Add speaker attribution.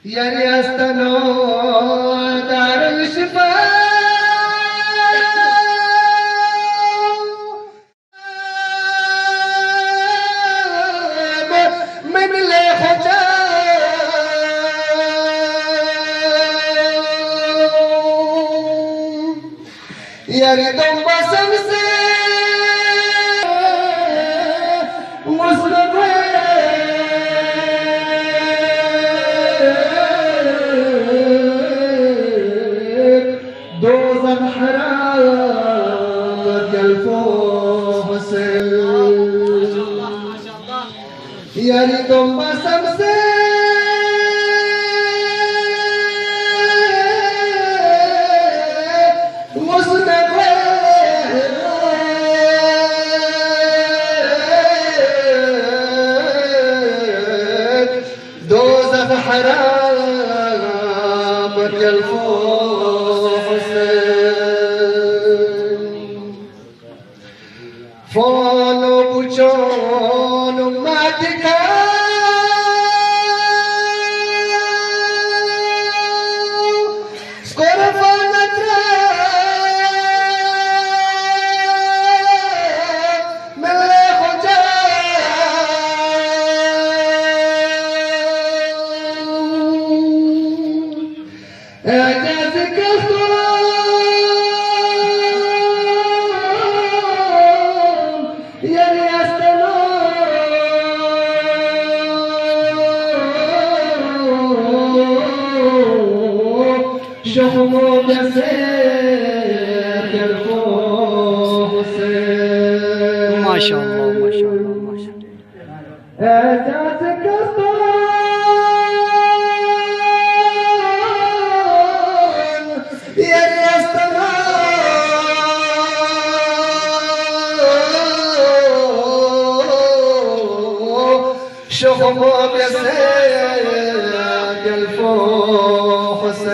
Speaker 1: يا رياستنو دار الشفاء من اللي خجا يا ريتم بسمسي مسلم دوزخ حرام جلفو حسين يا ريتم بسمسي مسلم دوزخ حرام جلفو فانو بچانو ماتکا سکورفانترا ملے خجا اعجاز کفتو شخمو بسير الفوس
Speaker 2: ما شاء الله ما شاء الله ما شاء الله
Speaker 1: اعجازك الطول يا رياستنا شخمو بسير الفوس